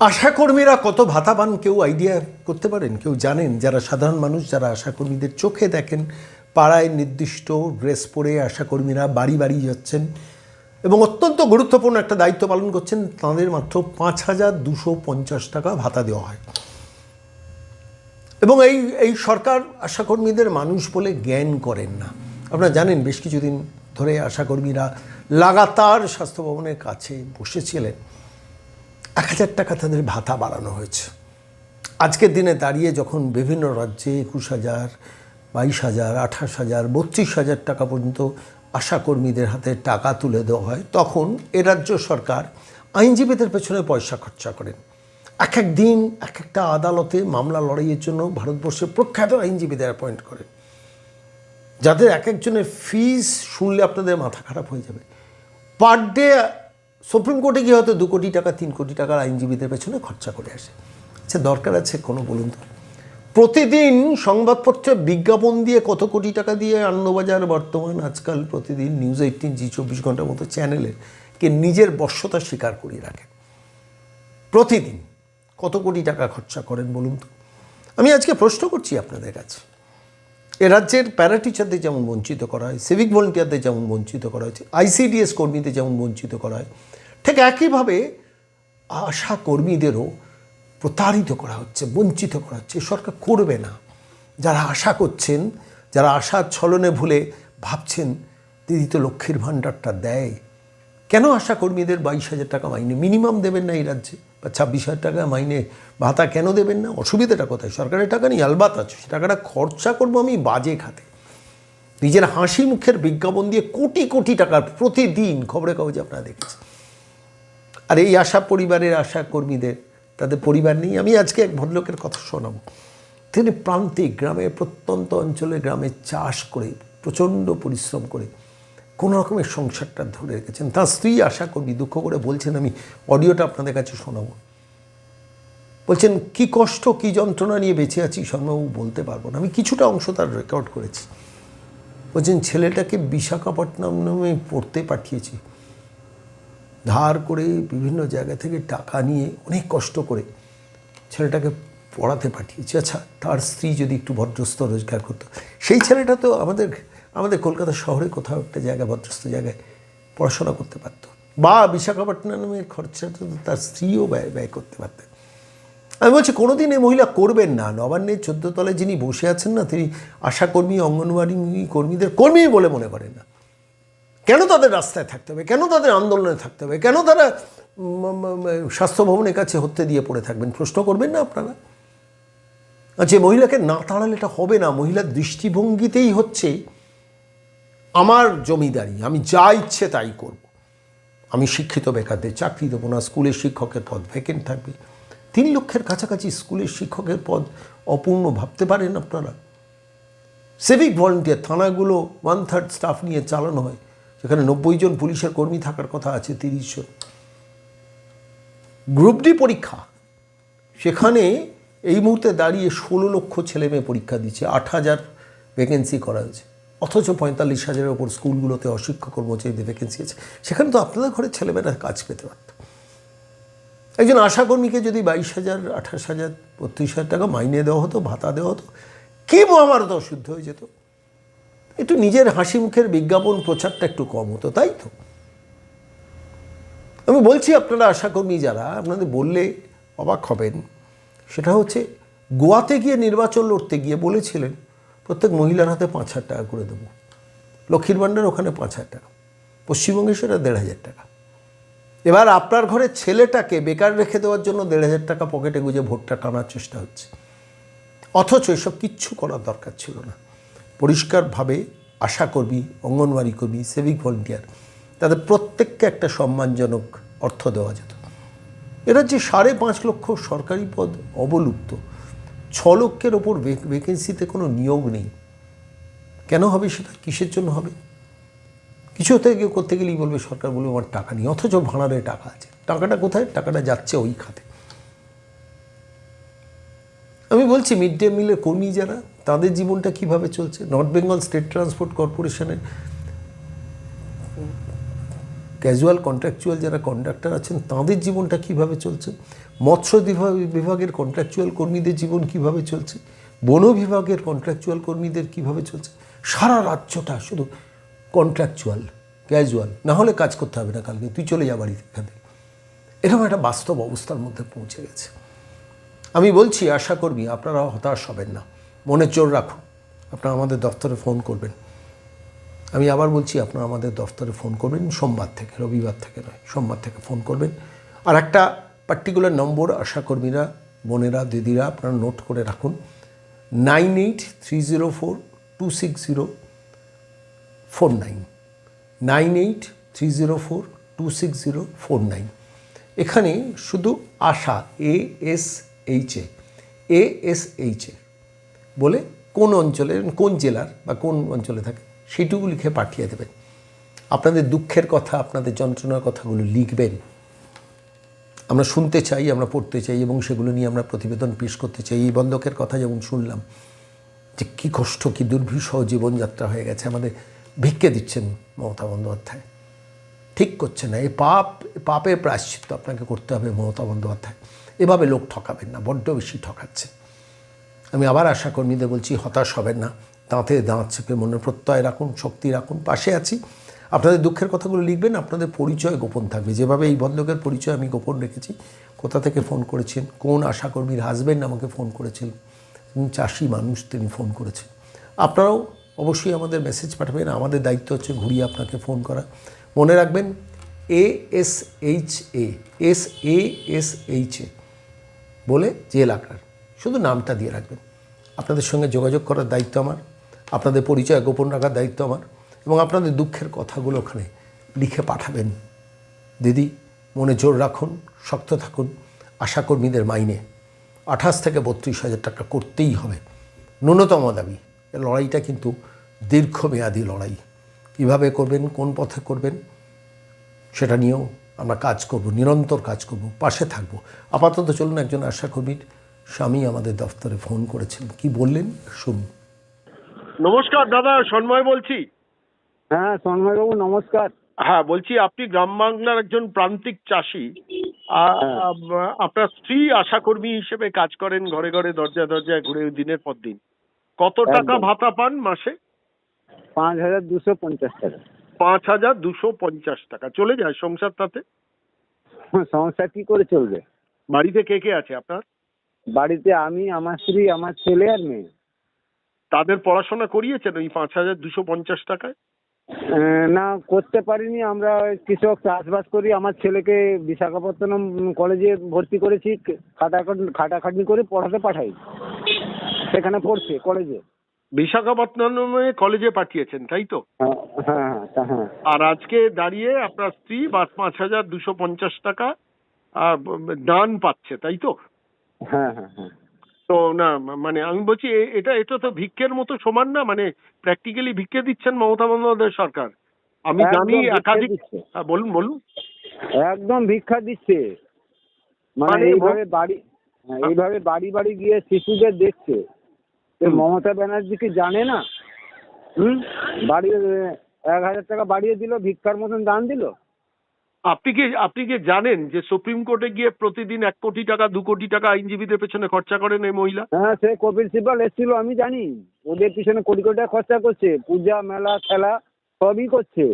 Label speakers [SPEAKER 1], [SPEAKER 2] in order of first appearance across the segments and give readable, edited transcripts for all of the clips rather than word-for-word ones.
[SPEAKER 1] আশাকর্মীরা কত ভাতা পান কেউ আইডিয়া করতে পারেন? কেউ জানেন? যারা সাধারণ মানুষ, যারা আশাকর্মীদের চোখে দেখেন, পাড়ায় নির্দিষ্ট ড্রেস পরে আশাকর্মীরা বাড়ি বাড়ি যাচ্ছেন এবং অত্যন্ত গুরুত্বপূর্ণ একটা দায়িত্ব পালন করছেন, তাঁদের মাত্র 5,250 টাকা ভাতা দেওয়া হয়। এবং এই সরকার আশাকর্মীদের মানুষ বলে জ্ঞান করেন না। আপনারা জানেন, বেশ কিছুদিন ধরে আশাকর্মীরা লাগাতার স্বাস্থ্য ভবনের কাছে বসেছিলেন। 1,000 টাকা তাদের ভাতা বাড়ানো হয়েছে। আজকের দিনে দাঁড়িয়ে যখন বিভিন্ন রাজ্যে 21,000, 22,000, 28,000, 32,000 টাকা পর্যন্ত আশাকর্মীদের হাতে টাকা তুলে দেওয়া হয়, তখন এ রাজ্য সরকার আইনজীবীদের পেছনে পয়সা খরচা করেন। এক এক দিন এক একটা আদালতে মামলা লড়াইয়ের জন্য ভারতবর্ষের প্রখ্যাত আইনজীবীদের অ্যাপয়েন্ট করেন, যাদের এক একজনের ফিস শুনলে আপনাদের মাথা খারাপ হয়ে যাবে। পার ডে সুপ্রিম কোর্টে গিয়ে হয়তো 2 কোটি টাকা, 3 কোটি টাকার আইনজীবীদের পেছনে খরচা করে আসে। আচ্ছা, দরকার আছে কোনো বলুন তো? প্রতিদিন সংবাদপত্রে বিজ্ঞাপন দিয়ে কত কোটি টাকা দিয়ে আনন্দবাজার, বর্তমান, আজকাল, প্রতিদিন, নিউজ 18, জি 24 ঘন্টার মতো চ্যানেলের কে নিজের বশ্যতা স্বীকার করিয়ে রাখেন। প্রতিদিন কত কোটি টাকা খরচা করেন বলুন তো? আমি আজকে প্রশ্ন করছি আপনাদের কাছে। এ রাজ্যের প্যারা টিচারদের যেমন বঞ্চিত করা হয়, সিভিক ভলেন্টিয়ারদের যেমন বঞ্চিত করা হয়েছে, ICDS কর্মীদের যেমন বঞ্চিত করা হয়, ঠিক একইভাবে আশা কর্মীদেরও প্রতারিত করা হচ্ছে, বঞ্চিত করা হচ্ছে। সরকার করবে না। যারা আশা করছেন, যারা আশার ছলনে ভুলে ভাবছেন দিদি তো লক্ষ্মীর ভাণ্ডারটা দেয়, কেন আশা কর্মীদের 22,000 টাকা মাইনে মিনিমাম দেবেন না এই রাজ্যে, বা 26,000 টাকা মাইনে ভাতা কেন দেবেন না? অসুবিধাটা কোথায়? সরকারের টাকা নেই, আলবাত আছে, সে টাকাটা খরচা করবো আমি বাজে খাতে। নিজের হাসি মুখের বিজ্ঞাপন দিয়ে কোটি কোটি টাকার প্রতিদিন খবরের কাগজে আপনারা দেখেছেন। আর এই আশা পরিবারের আশা কর্মীদের, তাদের পরিবার নেই। আমি আজকে এক ভদ্রলোকের কথা শোনাব। তিনি প্রান্তিক গ্রামে, প্রত্যন্ত অঞ্চলে গ্রামে চাষ করে প্রচণ্ড পরিশ্রম করে কোনো রকমের সংসারটা ধরে রেখেছেন। তার স্ত্রী আশা কর্মী দুঃখ করে বলছেন, আমি অডিওটা আপনাদের কাছে শোনাব। বলছেন, কি কষ্ট, কি যন্ত্রণা নিয়ে বেঁচে আছি স্বর্ণবাবু বলতে পারবো না। আমি কিছুটা অংশ তার রেকর্ড করেছি। বলছেন, ছেলেটাকে বিশাখাপট্টনম নামে পড়তে পাঠিয়েছি, ধার করে বিভিন্ন জায়গা থেকে টাকা নিয়ে অনেক কষ্ট করে ছেলেটাকে পড়াতে পাঠিয়েছি। আচ্ছা, তার স্ত্রী যদি একটু ভদ্রস্থ রোজগার করতো, সেই ছেলেটা তো আমাদের কলকাতা শহরে কোথাও একটা জায়গায়, ভদ্রস্থ জায়গায় পড়াশোনা করতে পারতো, বা বিশাখাপট্টনমের খরচাটা তো তার স্ত্রীও ব্যয় করতে পারতেন। আমি বলছি, কোনোদিন এই মহিলা করবেন না। নবান্নের 14 তলায় যিনি বসে আছেন না, তিনি আশাকর্মী, অঙ্গনওয়াড়ি কর্মীদের কর্মী বলে মনে করেন না। কেন তাদের রাস্তায় থাকতে হবে? কেন তাদের আন্দোলনে থাকতে হবে? কেন তারা স্বাস্থ্য ভবনের কাছে হত্যে দিয়ে পড়ে থাকবেন? প্রশ্ন করবেন না আপনারা? আচ্ছা, মহিলাকে না তাড়ালে এটা হবে না। মহিলার দৃষ্টিভঙ্গিতেই হচ্ছে আমার জমিদারি, আমি যা ইচ্ছে তাই করব। আমি শিক্ষিত বেকারদের চাকরি দেবো না, স্কুলের শিক্ষকের পদ ভ্যাকেন্ট থাকবে। 3 লক্ষের কাছাকাছি স্কুলের শিক্ষকের পদ অপূর্ণ ভাবতে পারেন আপনারা? সিভিক ভলেন্টিয়ার থানাগুলো 1/3 স্টাফ নিয়ে চালানো হয়, সেখানে 90 জন পুলিশের কর্মী থাকার কথা আছে, 30 জন। গ্রুপ ডি পরীক্ষা, সেখানে এই মুহূর্তে দাঁড়িয়ে 16 লক্ষ ছেলে মেয়ে পরীক্ষা দিচ্ছে, 8,000 ভ্যাকেন্সি করা হয়েছে। অথচ 45,000-এর ওপর স্কুলগুলোতে অশিক্ষক কর্মচারীদের ভ্যাকেন্সি আছে। সেখানে তো আপনাদের ঘরে ছেলেমেয়েরা কাজ পেতে পারত। একজন আশাকর্মীকে যদি 22,000, 28,000, 32,000 টাকা মাইনে দেওয়া হতো, ভাতা দেওয়া হতো, কি মহাভারত অশুদ্ধ হয়ে যেত। একটু নিজের হাসি মুখের বিজ্ঞাপন প্রচারটা একটু কম হতো, তাই তো? আমি বলছি, আপনারা আশাকর্মী যারা, আপনাদের বললে অবাক হবেন। সেটা হচ্ছে, গোয়াতে গিয়ে নির্বাচন লড়তে গিয়ে বলেছিলেন প্রত্যেক মহিলার হাতে 5,000 টাকা করে দেবো। লক্ষ্মীর ভাণ্ডার ওখানে 5,000 টাকা, পশ্চিমবঙ্গে সেটা 1,500 টাকা। এবার আপনার ঘরে ছেলেটাকে বেকার রেখে দেওয়ার জন্য 1,500 টাকা পকেটে গুঁজে ভোটটা টানার চেষ্টা হচ্ছে। অথচ এসব কিচ্ছু করার দরকার ছিল না। পরিষ্কারভাবে আশাকর্মী, অঙ্গনওয়াড়ি কর্মী, সিভিক ভলেন্টিয়ার, তাদের প্রত্যেককে একটা সম্মানজনক অর্থ দেওয়া যেত। এরা যে 5.5 লক্ষ সরকারি পদ অবলুপ্ত, 6 লক্ষের ওপর ভ্যাকেন্সিতে কোনো নিয়োগ নেই। কেন হবে সেটা? কিসের জন্য হবে? কিছু থেকে করতে গেলেই বলবে, সরকার বলবে আমার টাকা নেই, অথচ ভাড়ারে টাকা আছে। টাকাটা কোথায়? টাকাটা যাচ্ছে ওই খাতে। আমি বলছি, মিড ডে মিলের কর্মী যারা, তাদের জীবনটা কিভাবে চলছে? নর্থ বেঙ্গল স্টেট ট্রান্সপোর্ট কর্পোরেশনের ক্যাজুয়াল কন্ট্রাকচুয়াল যারা কন্ডাক্টর আছেন তাঁদের জীবনটা কিভাবে চলছে, মৎস্য বিভাগের কন্ট্রাকচুয়াল কর্মীদের জীবন কিভাবে চলছে, বন বিভাগের কন্ট্রাকচুয়াল কর্মীদের কিভাবে চলছে। সারা রাজ্যটা শুধু কন্ট্রাকচুয়াল, ক্যাজুয়াল, না হলে কাজ করতে হবে না, কালকে তুই চলে যা বাড়িতে এখান থেকে। এরকম একটা বাস্তব অবস্থার মধ্যে পৌঁছে গেছে। আমি বলছি, আশা কর্মী আপনারা হতাশ হবেন না, মনে জোর রাখুন, আপনারা আমাদের দফতরে ফোন করবেন। আমি আবার বলছি, আপনারা আমাদের দফতরে ফোন করবেন সোমবার থেকে, রবিবার থেকে নয়, সোমবার থেকে ফোন করবেন। আর একটা পার্টিকুলার নম্বর আশাকর্মীরা, বোনেরা, দিদিরা আপনারা নোট করে রাখুন, 9830426049, 9830426049। এখানে শুধু আশা, ASHA বলে কোন অঞ্চলের, কোন জেলার বা কোন অঞ্চলে থাকে সেইটুকু লিখে পাঠিয়ে দেবেন। আপনাদের দুঃখের কথা, আপনাদের যন্ত্রণার কথাগুলো লিখবেন। আমরা শুনতে চাই, আমরা পড়তে চাই এবং সেগুলো নিয়ে আমরা প্রতিবেদন পেশ করতে চাই। এই বন্ধকের কথা যেমন শুনলাম যে কী কষ্ট, কী দুর্বিষহ জীবনযাত্রা হয়ে গেছে, আমাদের ভিক্ষে দিচ্ছেন মমতা বন্দ্যোপাধ্যায়, ঠিক করছে না। এই পাপের প্রায়শ্চিত্ত আপনাকে করতে হবে মমতা বন্দ্যোপাধ্যায়। এভাবে লোক ঠকাবেন না, বড্ড বেশি ঠকাচ্ছে। আমি আবার আশাকর্মীদের বলছি, হতাশ হবেন না, দাঁতে দাঁত চেপে মনে প্রত্যয় রাখুন, শক্তি রাখুন, পাশে আছি। আপনাদের দুঃখের কথাগুলো লিখবেন, আপনাদের পরিচয় গোপন থাকবে, যেভাবে এই বন্ধকের পরিচয় আমি গোপন রেখেছি। কোথা থেকে ফোন করেছেন, কোন আশাকর্মীর হাজব্যান্ড আমাকে ফোন করেছেন, চাষি মানুষ, তিনি ফোন করেছেন। আপনারাও অবশ্যই আমাদের মেসেজ পাঠাবেন, আমাদের দায়িত্ব হচ্ছে ঘুরিয়ে আপনাকে ফোন করা। মনে রাখবেন, ASHA বলে যে এলাকার, শুধু নামটা দিয়ে রাখবেন। আপনাদের সঙ্গে যোগাযোগ করার দায়িত্ব আমার, আপনাদের পরিচয় গোপন রাখার দায়িত্ব আমার, এবং আপনাদের দুঃখের কথাগুলো ওখানে লিখে পাঠাবেন। দিদি, মনে জোর রাখুন, শক্ত থাকুন। আশাকর্মীদের মাইনে 28 থেকে 32,000 টাকা করতেই হবে, ন্যূনতম দাবি। এই লড়াইটা কিন্তু দীর্ঘমেয়াদী লড়াই। কীভাবে করবেন, কোন পথে করবেন, সেটা নিয়েও আমরা কাজ করব, নিরন্তর কাজ করব, পাশে থাকব। আপাতত চলুন, একজন আশাকর্মীর স্বামী আমাদের দফতরে ফোন করেছেন, কি বললেন শুনুন।
[SPEAKER 2] নমস্কার দাদা, সন্ময় বলছি।
[SPEAKER 3] হ্যাঁ সন্ময়বাবু নমস্কার।
[SPEAKER 2] হ্যাঁ, বলছি আপনি গ্রাম বাংলার একজন প্রান্তিক চাষি। আপনার স্ত্রী আশাকর্মী হিসেবে কাজ করেন, ঘরে ঘরে দরজায় দরজায় ঘুরে দিনের পর দিন। কত টাকা ভাতা পান মাসে?
[SPEAKER 3] 5,250 টাকা।
[SPEAKER 2] 5,250 টাকা চলে যায় সংসার তাতে?
[SPEAKER 3] সংসার কি করে চলবে?
[SPEAKER 2] বাড়িতে কে কে আছে আপনার?
[SPEAKER 3] বাড়িতে আমি, আমার স্ত্রী, আমার ছেলে আর মেয়ে।
[SPEAKER 2] তাদের পড়াশোনা করিয়েছেন ওই 5,250 টাকায়?
[SPEAKER 3] না, করতে পারিনি। আমরা কৃষক, চাষবাস করি। আমার ছেলেকে বিশাখাপত্তনম কলেজে ভর্তি করেছি, খাটাখাটনি করে পড়াতে পাঠাই, সেখানে পড়ছে কলেজে।
[SPEAKER 2] বিশাখাপত্তনমে কলেজে পাঠিয়েছেন, তাই তো?
[SPEAKER 3] হ্যাঁ হ্যাঁ হ্যাঁ।
[SPEAKER 2] আর আজকে দাঁড়িয়ে আপনার স্ত্রী 5,250 টাকা দান পাচ্ছে, তাই তো?
[SPEAKER 3] হ্যাঁ হ্যাঁ হ্যাঁ।
[SPEAKER 2] তো না, মানে আমি বলছি এটা এটা তো ভিক্ষের মতো সমান না? মানে প্র্যাকটিক্যালি ভিক্ষে দিচ্ছেন মমতা বন্দ্যোপাধ্যায় সরকার। আমি জানি একাধিক। বলুন বলুন।
[SPEAKER 3] একদম ভিক্ষা দিচ্ছে, মানে এইভাবে বাড়ি বাড়ি গিয়ে শিশুদের দেখছে। মমতা ব্যানার্জি কি জানে না? বাড়ি 1,000 টাকা বাড়িয়ে দিল, ভিক্ষার মতন দান দিল।
[SPEAKER 2] আপনি কি জানেন যে সুপ্রিম কোর্টে গিয়ে প্রতিদিন 1 কোটি টাকা 2 কোটি টাকা আইনজীবীদের পেছনে খরচা করেন এই মহিলা?
[SPEAKER 3] হ্যাঁ, সে কপিল সিব্বল এসেছিল, আমি জানি। ওদের পিছনে কোটি কোটি টাকা খরচা করছে, পূজা মেলা খেলা সবই করছে।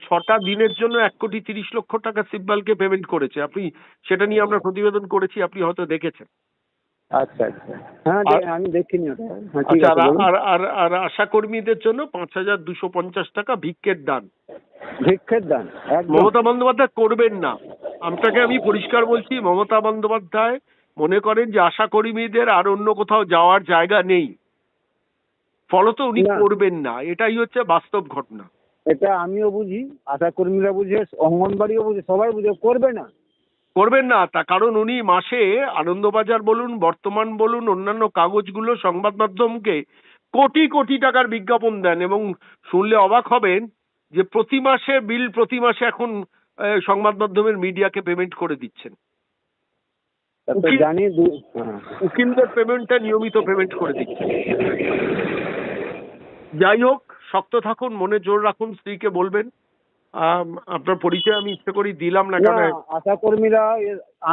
[SPEAKER 2] 6টা দিনের জন্য 1,30,00,000 টাকা সিব্বলকে পেমেন্ট করেছে। আপনি সেটা নিয়ে আমরা প্রতিবেদন করেছি, আপনি হয়তো দেখেছেন।
[SPEAKER 3] আচ্ছা আচ্ছা, হ্যাঁ আমি দেখিনি ওটা।
[SPEAKER 2] আর আশাকর্মীদের জন্য 5,250 টাকা ভিক্ষের দান।
[SPEAKER 3] ভিক্ষের দান
[SPEAKER 2] মমতা বন্দ্যোপাধ্যায় করবেন না। আপনাকে আমি পরিষ্কার বলছি, মমতা বন্দ্যোপাধ্যায় মনে করেন যে আশাকর্মীদের আর অন্য কোথাও যাওয়ার জায়গা নেই, ফলত উনি করবেন না। এটাই হচ্ছে বাস্তব ঘটনা।
[SPEAKER 3] এটা আমিও বুঝি, আশাকর্মীরা বুঝে, অঙ্গনবাড়িও বুঝে, সবাই বুঝে, করবেন না। তা কারণ উনি মাসে আনন্দবাজার বলুন, বর্তমান বলুন, অন্যান্য কাগজগুলো, সংবাদ মাধ্যমকে কোটি কোটি টাকার বিজ্ঞাপন দেন, এবং শুনলে অবাক হবেন যে প্রতি মাসে বিল, প্রতি মাসে এখন সংবাদ মাধ্যমের মিডিয়াকে পেমেন্ট করে দিচ্ছেন। উকিলদের পেমেন্টটা নিয়মিত পেমেন্ট করে দিচ্ছেন। যাই হোক,
[SPEAKER 2] শক্ত থাকুন, মনে জোর রাখুন, স্ত্রীকে বলবেন। আপনার পরিচয় আমি ইচ্ছে করেই দিলাম না,
[SPEAKER 3] না,
[SPEAKER 2] কারণ
[SPEAKER 3] আশা কর্মীরা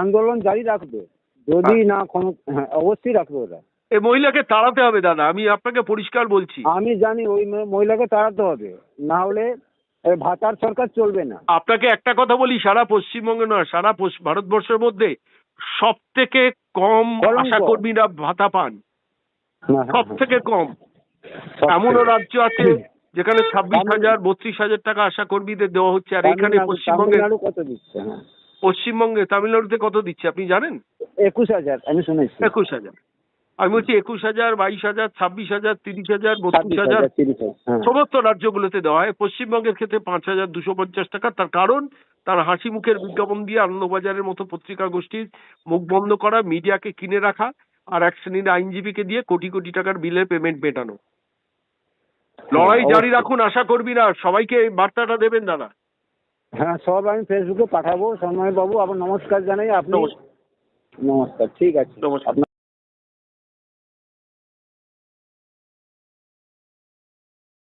[SPEAKER 3] আন্দোলন জারি রাখবে যদি না হ্যাঁ, অবশ্যই রাখবে ওরা।
[SPEAKER 2] এই মহিলাকে তাড়াতে হবে দাদা, আমি আপনাকে পরিষ্কার বলছি।
[SPEAKER 3] আমি জানি ওই মহিলাকে তাড়াতে হবে, না হলে ভাতার সরকার চলবে না।
[SPEAKER 2] আপনাকে একটা কথা বলি, সারা পশ্চিমবঙ্গে নয়, সারা ভারতবর্ষের মধ্যে সব থেকে কম
[SPEAKER 3] কলঙ্ক।
[SPEAKER 2] আশাকর্মীরা ভাতা পান,
[SPEAKER 3] হ্যাঁ,
[SPEAKER 2] সব থেকে কম। এমনও রাজ্য আছে যেখানে 26,000 32,000 টাকা আশাকর্মীদের দেওয়া হচ্ছে, আর এখানে পশ্চিমবঙ্গে,
[SPEAKER 3] তামিলনাড়ু কত দিচ্ছে? হ্যাঁ,
[SPEAKER 2] পশ্চিমবঙ্গে তামিলনাড়ুতে কত দিচ্ছে আপনি জানেন?
[SPEAKER 3] 21,000 আমি শুনেছি।
[SPEAKER 2] 21,000। আমি বলছি 21,000, 22,000, 26,000, 30,000, 32,000
[SPEAKER 3] 30,000, হ্যাঁ।
[SPEAKER 2] সমস্ত রাজ্যগুলোতে দেওয়া হয়। পশ্চিমবঙ্গের ক্ষেত্রে 5,250 টাকা। তার কারণ তার হাসি মুখের বিজ্ঞাপন দিয়ে আনন্দবাজারের মতো পত্রিকা গোষ্ঠীর মুখ বন্ধ করা, মিডিয়াকে কিনে রাখা, আর এক শ্রেণীর আইনজীবীকে দিয়ে কোটি কোটি টাকার বিলের পেমেন্ট মেটানো। লড়াই জারি রাখুন আশাকর্মীরা, সবাইকে এই বার্তাটা দেবেন দাদা।
[SPEAKER 3] হ্যাঁ, সব আমি ফেসবুকে পাঠাবো। সন্ময় বাবু, আবার নমস্কার জানাই। আপনি
[SPEAKER 2] নমস্কার।
[SPEAKER 3] নমস্কার, ঠিক আছে।
[SPEAKER 2] নমস্কার।